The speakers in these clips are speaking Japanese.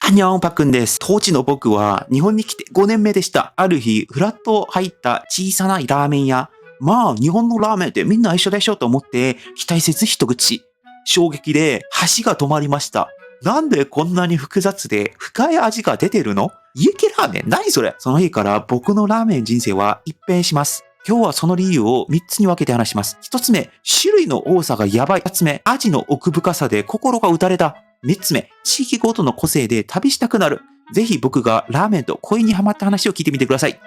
アンニョンパックンです。当時の僕は日本に来て5年目でした。ある日、フラッと入った小さなラーメン屋。まあ、日本のラーメンってみんな一緒でしょと思って、期待せず一口。衝撃で箸が止まりました。なんでこんなに複雑で深い味が出てるの？家系ラーメン何それ？その日から僕のラーメン人生は一変します。今日はその理由を3つに分けて話します。1つ目、種類の多さがやばい。2つ目、味の奥深さで心が打たれた。3つ目、地域ごとの個性で旅したくなる。ぜひ僕がラーメンと恋にハマった話を聞いてみてください。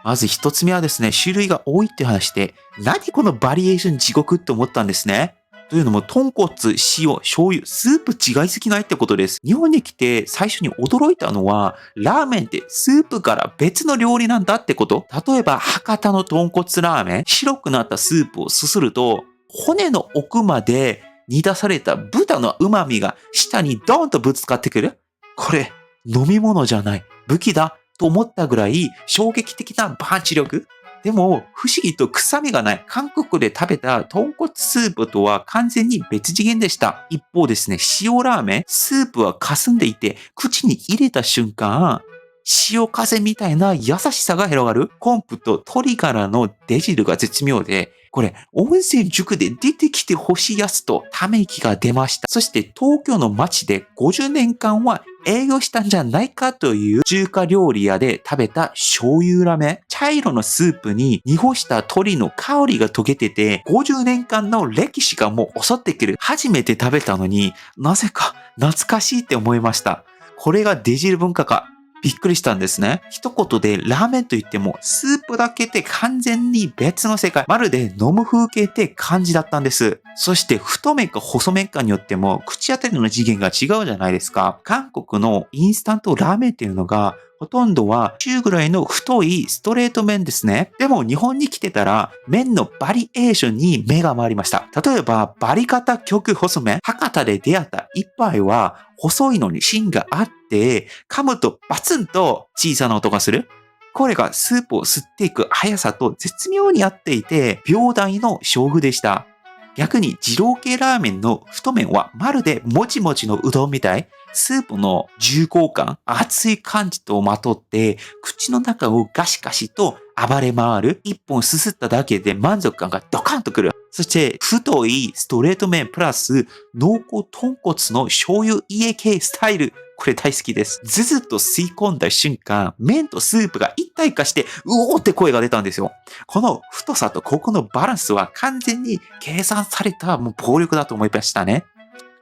まず1つ目はですね、種類が多いって話で、何このバリエーション地獄って思ったんですね。というのも、豚骨、塩、醤油、スープ違いすぎないってことです。日本に来て最初に驚いたのは、ラーメンってスープから別の料理なんだってこと。例えば、博多の豚骨ラーメン、白くなったスープをすすると、骨の奥まで煮出された豚の旨味が舌にドーンとぶつかってくる。これ、飲み物じゃない、武器だと思ったぐらい衝撃的なパンチ力。でも、不思議と臭みがない。韓国で食べた豚骨スープとは完全に別次元でした。一方ですね、塩ラーメン、スープは霞んでいて、口に入れた瞬間、潮風みたいな優しさが広がる。昆布と鶏ガラの出汁が絶妙で、これ、温泉塾で出てきてほしいやつとため息が出ました。そして東京の街で50年間は営業したんじゃないかという中華料理屋で食べた醤油ラーメン。茶色のスープに濁した鶏の香りが溶けてて、50年間の歴史がもう襲ってくる。初めて食べたのになぜか懐かしいって思いました。これが出汁文化か。びっくりしたんですね。一言でラーメンといってもスープだけで完全に別の世界。まるで飲む風景って感じだったんです。そして太麺か細麺かによっても口当たりの次元が違うじゃないですか。韓国のインスタントラーメンっていうのがほとんどは中ぐらいの太いストレート麺ですね。でも日本に来てたら麺のバリエーションに目が回りました。例えばバリカタ極細麺。博多で出会った一杯は細いのに芯があって、噛むとバツンと小さな音がする。これがスープを吸っていく速さと絶妙に合っていて、秒代の勝負でした。逆に二郎系ラーメンの太麺はまるでもちもちのうどんみたい。スープの重厚感、熱い感じとまとって、口の中をガシガシと暴れ回る。一本すすっただけで満足感がドカンとくる。そして、太いストレート麺プラス、濃厚豚骨の醤油家系スタイル。これ大好きです。ズズッと吸い込んだ瞬間、麺とスープが一体化して、うおーって声が出たんですよ。この太さとここのバランスは完全に計算されたもう暴力だと思いましたね。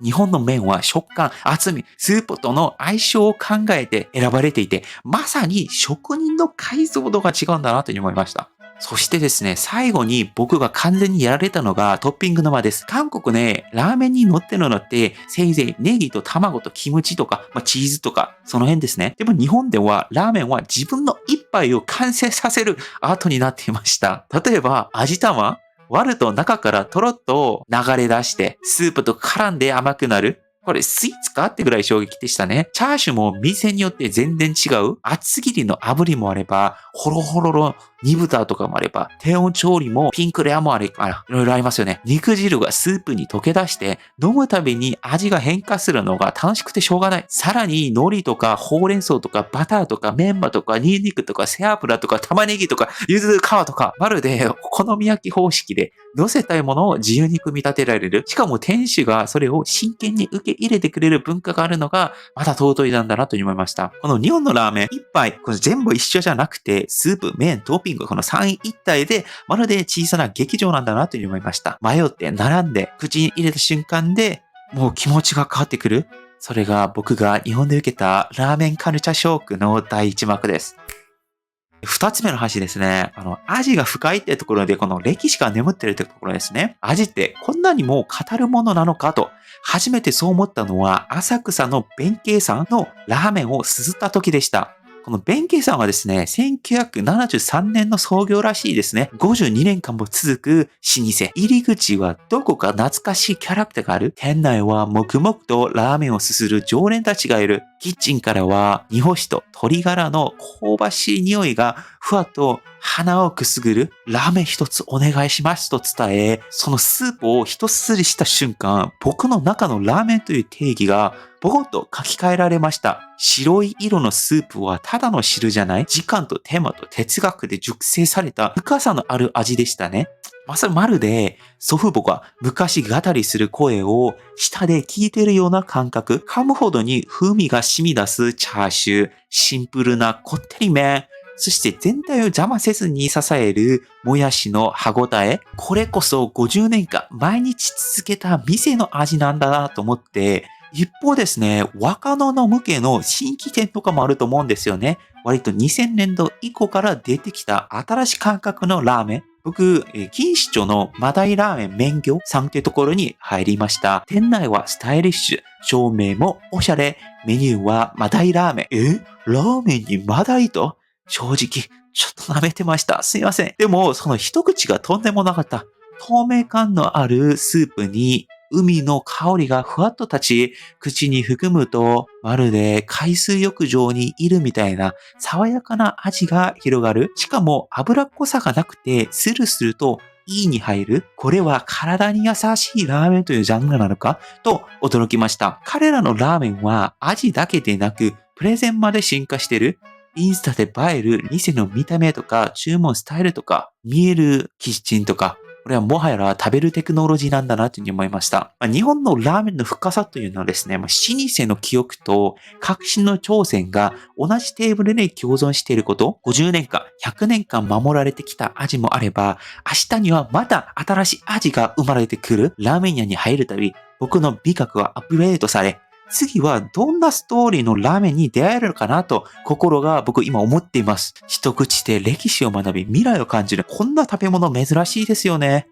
日本の麺は食感、厚み、スープとの相性を考えて選ばれていて、まさに職人の解像度が違うんだなというふうに思いました。そしてですね、最後に僕が完全にやられたのがトッピングの間です。韓国ね、ラーメンに乗ってるのって、せいぜいネギと卵とキムチとか、チーズとか、その辺ですね。でも日本ではラーメンは自分の一杯を完成させるアートになっていました。例えば、味玉割ると中からとろっと流れ出して、スープと絡んで甘くなる。これスイーツかってぐらい衝撃でしたね。チャーシューも店によって全然違う。厚切りの炙りもあれば、ホロホロの煮豚とかもあれば、低温調理もピンクレアもあれば、いろいろありますよね。肉汁がスープに溶け出して、飲むたびに味が変化するのが楽しくてしょうがない。さらに、海苔とかほうれん草とかバターとかメンマとかニンニクとか背脂とか玉ねぎとか柚子皮とか、まるでお好み焼き方式で乗せたいものを自由に組み立てられる。しかも店主がそれを真剣に受け入れてくれる文化があるのが、また尊いなんだなと思いました。この日本のラーメン、一杯、これ全部一緒じゃなくて、スープ、麺、トッピング、この3位一体で、まるで小さな劇場なんだなと思いました。迷って並んで、口に入れた瞬間で、もう気持ちが変わってくる。それが僕が日本で受けたラーメンカルチャーショックの第一幕です。二つ目の話ですね。味が深いってところで、この歴史が眠ってるってところですね。味ってこんなにも語るものなのかと、初めてそう思ったのは、浅草の弁慶さんのラーメンをすすった時でした。この弁慶さんはですね、1973年の創業らしいですね。52年間も続く老舗。入り口はどこか懐かしいキャラクターがある。店内は黙々とラーメンをすする常連たちがいる。キッチンからは煮干しと鶏ガラの香ばしい匂いがふわっと鼻をくすぐる。ラーメン一つお願いしますと伝え、そのスープを一すすりした瞬間、僕の中のラーメンという定義がボコッと書き換えられました。白い色のスープはただの汁じゃない。時間と手間と哲学で熟成された深さのある味でしたね。まるで祖父母が昔語りする声を舌で聞いているような感覚。噛むほどに風味が染み出すチャーシュー、シンプルなこってり麺、そして全体を邪魔せずに支えるもやしの歯ごたえ。これこそ50年間毎日続けた店の味なんだなと思って、一方ですね、若者向けの新規店とかもあると思うんですよね。割と2000年度以降から出てきた新しい感覚のラーメン。僕、錦糸町のマダイラーメン麺業さんというところに入りました。店内はスタイリッシュ、照明もおしゃれ、メニューはマダイラーメン。ラーメンにマダイと正直、ちょっと舐めてました。すいません。でも、その一口がとんでもなかった。透明感のあるスープに海の香りがふわっと立ち、口に含むとまるで海水浴場にいるみたいな爽やかな味が広がる。しかも脂っこさがなくてスルスルといいに入る。これは体に優しいラーメンというジャンルなのかと驚きました。彼らのラーメンは味だけでなくプレゼンまで進化してる。インスタで映える店の見た目とか注文スタイルとか見えるキッチンとか、これはもはや食べるテクノロジーなんだなというふうに思いました。日本のラーメンの深さというのはですね、老舗の記憶と革新の挑戦が同じテーブルで共存していること、50年間、100年間守られてきた味もあれば、明日にはまた新しい味が生まれてくる。ラーメン屋に入るたび、僕の美学はアップデートされ、次はどんなストーリーのラーメンに出会えるかなと心が僕今思っています。一口で歴史を学び未来を感じる。こんな食べ物珍しいですよね。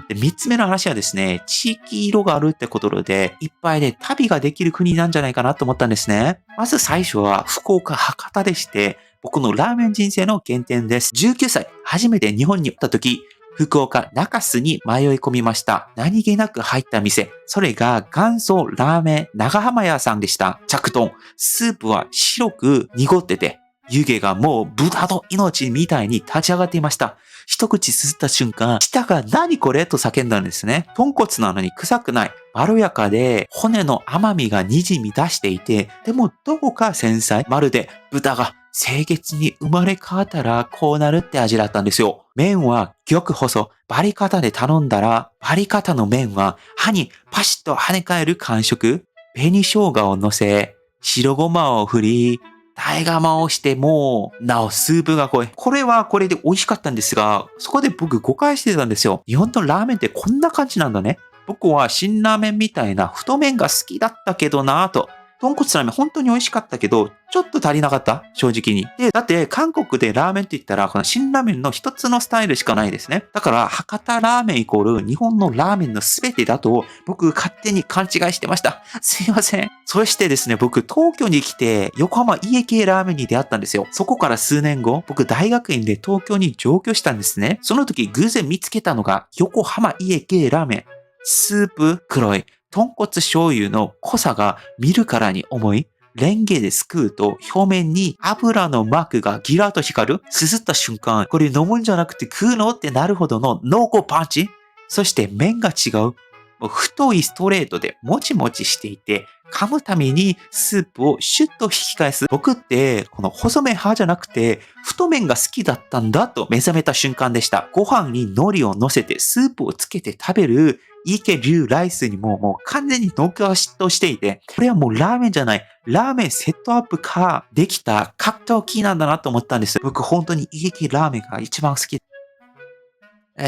で、三つ目の話はですね、地域色があるってことで、いっぱいで旅ができる国なんじゃないかなと思ったんですね。まず最初は福岡博多でして、僕のラーメン人生の原点です。19歳、初めて日本に来た時、福岡中洲に迷い込みました。何気なく入った店。それが元祖ラーメン長浜屋さんでした。着丼。スープは白く濁ってて、湯気がもう豚の命みたいに立ち上がっていました。一口すすった瞬間、舌が何これと叫んだんですね。豚骨なのに臭くない。まろやかで骨の甘みが滲み出していて、でもどこか繊細。まるで豚が清潔に生まれ変わったらこうなるって味だったんですよ。麺は極細。バリカタで頼んだら、バリカタの麺は歯にパシッと跳ね返る感触。紅生姜を乗せ、白ごまを振り、大釜をしても、なおスープが濃い。これはこれで美味しかったんですが、そこで僕誤解してたんですよ。日本のラーメンってこんな感じなんだね。僕は辛ラーメンみたいな太麺が好きだったけどなぁと。豚骨ラーメン本当に美味しかったけど、ちょっと足りなかった。正直に。で、だって韓国でラーメンって言ったら、この辛ラーメンの一つのスタイルしかないですね。だから、博多ラーメンイコール日本のラーメンの全てだと、僕勝手に勘違いしてました。すいません。そしてですね、僕東京に来て、横浜家系ラーメンに出会ったんですよ。そこから数年後、僕大学院で東京に上京したんですね。その時偶然見つけたのが、横浜家系ラーメン。スープ黒い。豚骨醤油の濃さが見るからに重い。レンゲですくうと表面に油のマークがギラーと光る。すすった瞬間、これ飲むんじゃなくて食うのってなるほどの濃厚パンチ。そして麺が違う。もう太いストレートでもちもちしていて、噛むためにスープをシュッと引き返す。僕ってこの細麺派じゃなくて太麺が好きだったんだと目覚めた瞬間でした。ご飯に海苔を乗せてスープをつけて食べる池流ライスにもう完全に濃厚嫉妬していて、これはもうラーメンじゃない。ラーメンセットアップ化できた格闘技なんだなと思ったんです。僕本当に家系ラーメンが一番好き。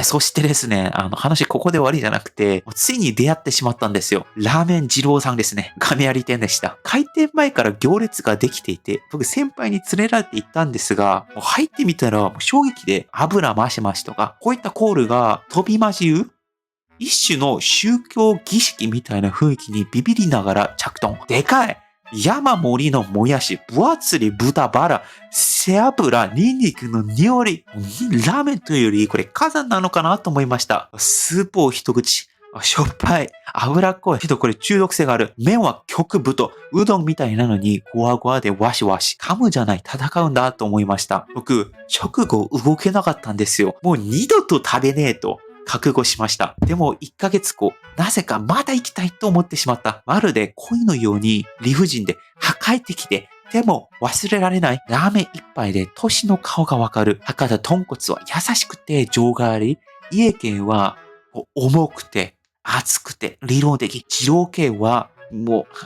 そしてですね、話ここで終わりじゃなくて、ついに出会ってしまったんですよ。ラーメン二郎さんですね。亀有店でした。開店前から行列ができていて、僕先輩に連れられて行ったんですが、もう入ってみたらもう衝撃で油増し増しとか、こういったコールが飛び交う一種の宗教儀式みたいな雰囲気にビビりながら着丼。でかい山盛りのもやし、分厚い豚バラ、背脂、ニンニクの匂い。ラーメンというより、これ火山なのかなと思いました。スープを一口。しょっぱい、脂っこい。けどこれ中毒性がある。麺は極太。うどんみたいなのに、ゴワゴワでワシワシ。噛むじゃない、戦うんだと思いました。僕、直後動けなかったんですよ。もう二度と食べねえと。覚悟しました。でも1ヶ月後、なぜかまだ行きたいと思ってしまった。まるで恋のように理不尽で破壊的で、でも忘れられないラーメン一杯で年の顔がわかる。博多豚骨は優しくて情があり、家系は重くて熱くて理論的。二郎系はもう、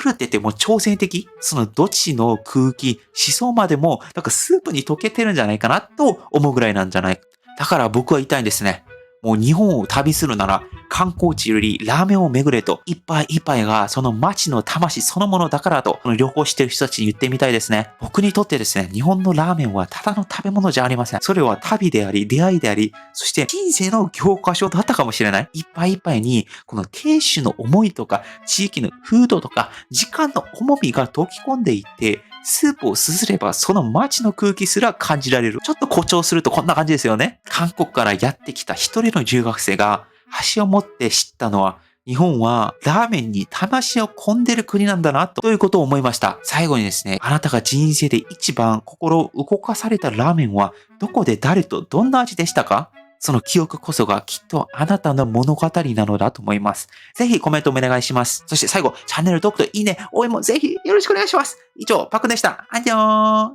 狂っててもう挑戦的。そのどっちの空気、思想までもなんかスープに溶けてるんじゃないかなと思うぐらいなんじゃない。だから僕は言いたいんですね。もう日本を旅するなら観光地よりラーメンを巡れと、一杯一杯がその街の魂そのものだからと、この旅行してる人たちに言ってみたいですね。僕にとってですね、日本のラーメンはただの食べ物じゃありません。それは旅であり、出会いであり、そして人生の教科書だったかもしれない。一杯一杯に、この店主の思いとか、地域の風土とか、時間の重みが溶き込んでいって、スープをすすればその街の空気すら感じられる。ちょっと誇張するとこんな感じですよね。韓国からやってきた一人の留学生が箸を持って知ったのは、日本はラーメンに魂を込んでる国なんだなということを思いました。最後にですね、あなたが人生で一番心を動かされたラーメンはどこで誰とどんな味でしたか？その記憶こそがきっとあなたの物語なのだと思います。ぜひコメントお願いします。そして最後、チャンネル登録といいね、応援もぜひよろしくお願いします。以上、パクでした。アンニョン。